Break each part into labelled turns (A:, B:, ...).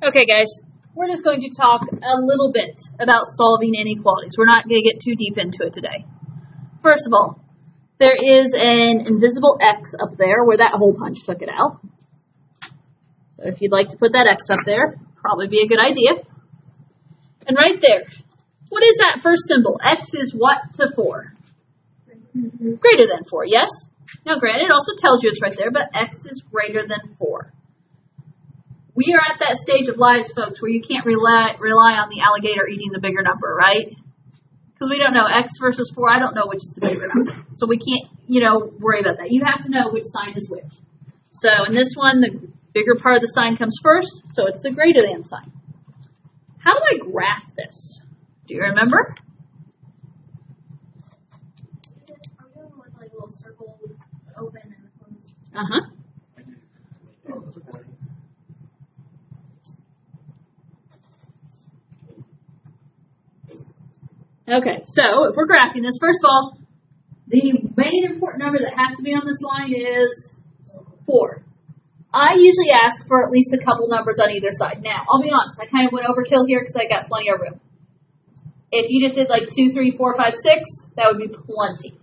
A: Okay, guys, we're just going to talk a little bit about solving inequalities. We're not going to get too deep into it today. First of all, there is an invisible X up there where that hole punch took it out. So if you'd like to put that X up there, probably be a good idea. And right there, what is that first symbol? X is what to 4? Greater than 4, yes? Now, granted, it also tells you it's right there, but X is greater than 4. We are at that stage of lives, folks, where you can't rely on the alligator eating the bigger number, right? Because we don't know X versus 4. I don't know which is the bigger number. So we can't, worry about that. You have to know which sign is which. So in this one, the bigger part of the sign comes first, so it's the greater than sign. How do I graph this? Do you remember?
B: Are we doing with like a little circle open and closed?
A: Uh-huh. Okay, so if we're graphing this, first of all, the main important number that has to be on this line is 4. I usually ask for at least a couple numbers on either side. Now, I'll be honest, I kind of went overkill here because I got plenty of room. If you just did like 2, 3, 4, 5, 6, that would be plenty.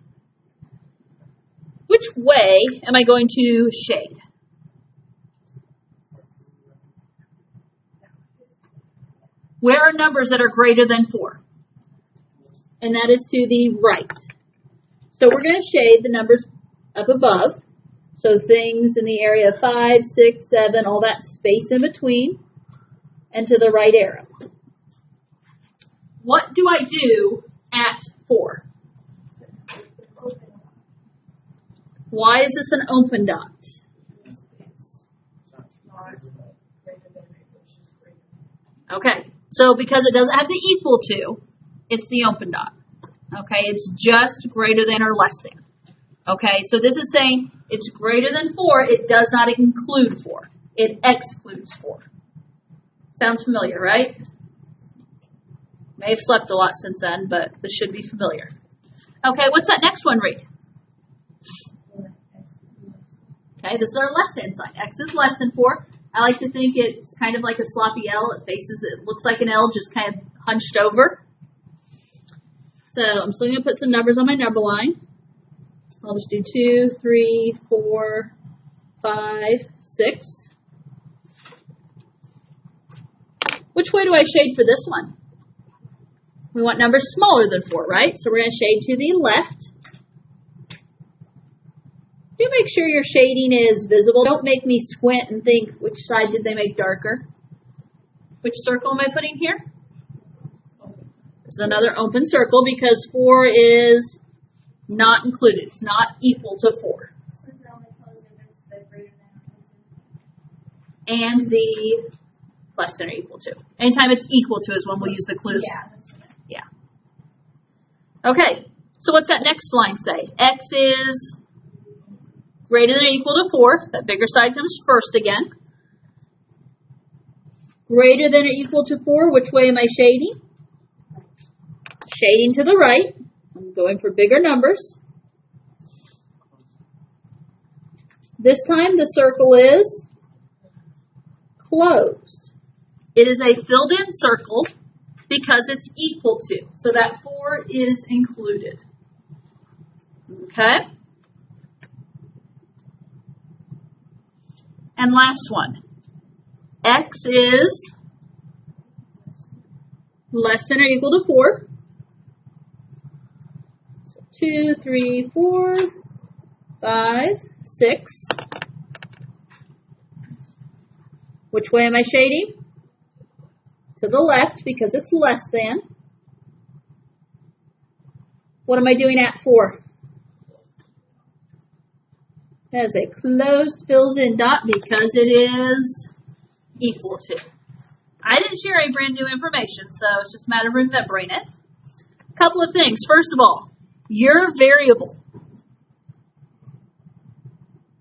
A: Which way am I going to shade? Where are numbers that are greater than 4? And that is to the right. So we're going to shade the numbers up above. So things in the area of 5, 6, 7, all that space in between, and to the right arrow. What do I do at 4? Why is this an open dot? Okay, so because it doesn't have the equal to, it's the open dot. Okay, it's just greater than or less than. Okay, so this is saying it's greater than 4. It does not include 4. It excludes 4. Sounds familiar, right? May have slept a lot since then, but this should be familiar. Okay, what's that next one read? Okay, this is our less than sign. X is less than 4. I like to think it's kind of like a sloppy L. It looks like an L, just kind of hunched over. So I'm still going to put some numbers on my number line. I'll just do 2, 3, 4, 5, 6. Which way do I shade for this one? We want numbers smaller than 4, right? So we're going to shade to the left. Do make sure your shading is visible. Don't make me squint and think, which side did they make darker? Which circle am I putting here? This is another open circle because 4 is not included. It's not equal to 4. And the less than or equal to. Anytime it's equal to is when we'll use the clues. Yeah. Okay, so what's that next line say? X is greater than or equal to 4. That bigger side comes first again. Greater than or equal to 4, which way am I shading? Shading to the right. I'm going for bigger numbers. This time the circle is closed. It is a filled-in circle because it's equal to. So that 4 is included. Okay? And last one. X is less than or equal to 4. 2, 3, 4, 5, 6. Which way am I shading? To the left because it's less than. What am I doing at 4? That is a closed filled-in dot because it is equal to. I didn't share any brand new information, so it's just a matter of remembering it. A couple of things. First of all, your variable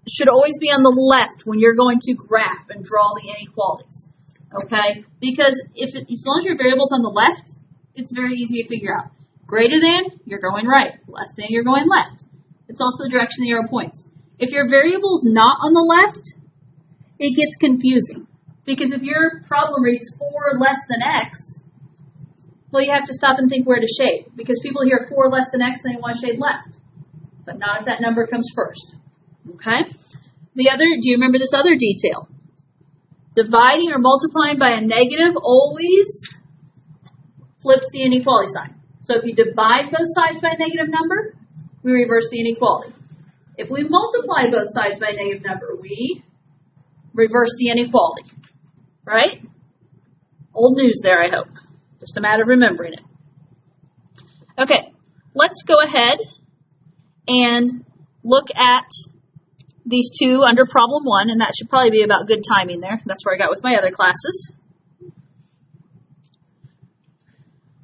A: should always be on the left when you're going to graph and draw the inequalities. Okay? Because as long as your variable's on the left, it's very easy to figure out. Greater than, you're going right. Less than, you're going left. It's also the direction the arrow points. If your variable's not on the left, it gets confusing. Because if your problem reads 4 less than x, well, you have to stop and think where to shade. Because people hear 4 less than x and they want to shade left. But not if that number comes first. Okay? Do you remember this other detail? Dividing or multiplying by a negative always flips the inequality sign. So if you divide both sides by a negative number, we reverse the inequality. If we multiply both sides by a negative number, we reverse the inequality. Right? Old news there, I hope. Just a matter of remembering it. Okay, let's go ahead and look at these two under problem 1, and that should probably be about good timing there. That's where I got with my other classes.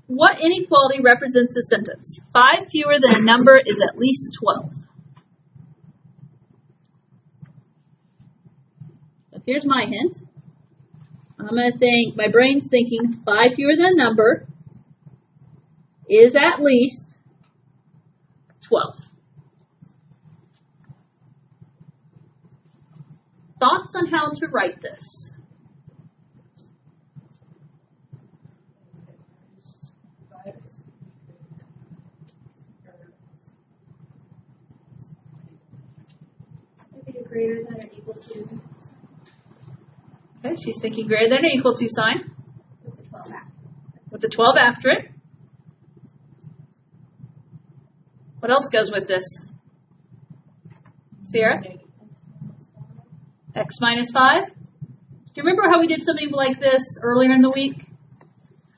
A: What inequality represents the sentence? 5 fewer than a number is at least 12. So here's my hint. I'm going to think, my brain's thinking 5 fewer than a number is at least 12. Thoughts on how to write this?
B: Maybe greater than or equal to.
A: Okay, she's thinking greater than or equal to sign.
B: With the 12 after.
A: With the 12 after it. What else goes with this? Sierra? X minus 5. Do you remember how we did something like this earlier in the week?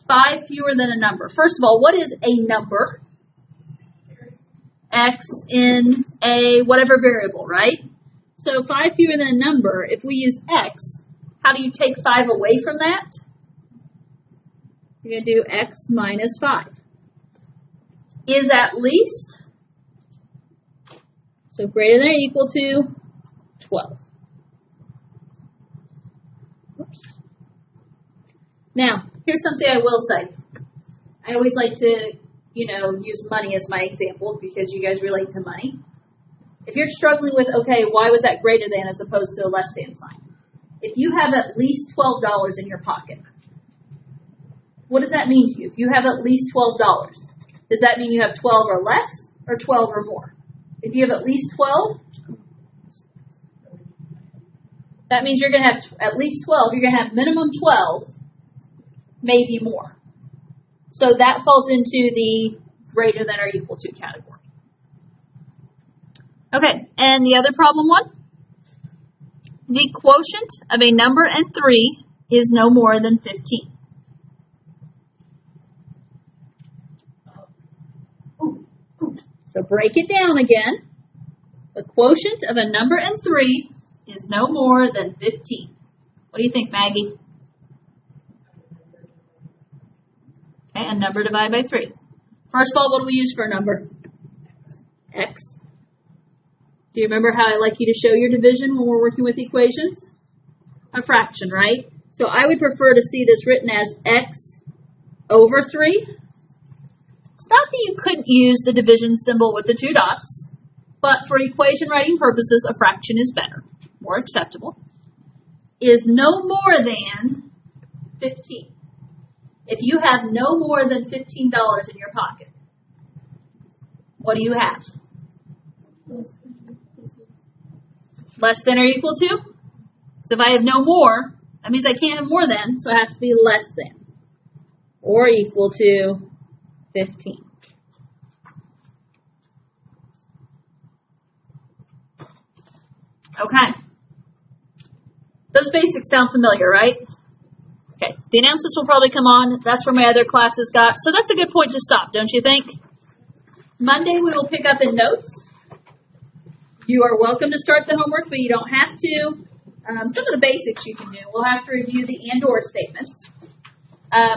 A: 5 fewer than a number. First of all, what is a number? X in a whatever variable, right? So 5 fewer than a number, if we use X, how do you take 5 away from that? You're going to do X minus 5. Is at least, so greater than or equal to 12. Oops. Now, here's something I will say. I always like to, use money as my example because you guys relate to money. If you're struggling with, okay, why was that greater than as opposed to a less than sign? If you have at least $12 in your pocket, what does that mean to you? If you have at least $12, does that mean you have 12 or less or 12 or more? If you have at least 12, that means you're going to have at least 12. You're going to have minimum 12, maybe more. So that falls into the greater than or equal to category. Okay, and the other problem 1. The quotient of a number and 3 is no more than 15. So break it down again. The quotient of a number and 3 is no more than 15. What do you think, Maggie? Okay, a number divided by 3. First of all, what do we use for a number? X. Do you remember how I like you to show your division when we're working with equations? A fraction, right? So I would prefer to see this written as X over 3. It's not that you couldn't use the division symbol with the 2 dots, but for equation writing purposes, a fraction is better, more acceptable. Is no more than 15. If you have no more than $15 in your pocket, what do you have? Less than or equal to? So if I have no more, that means I can't have more than, so it has to be less than or equal to 15. Okay. Those basics sound familiar, right? Okay. The announcements will probably come on. That's where my other classes got. So that's a good point to stop, don't you think? Monday we will pick up in notes. You are welcome to start the homework, but you don't have to. Some of the basics you can do. We'll have to review the and/or statements.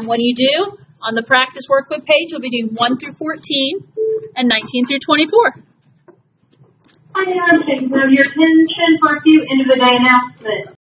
A: When you do, on the practice workbook page, you'll be doing 1 through 14 and 19 through 24.
C: I am taking your attention for a few end of the day announcements.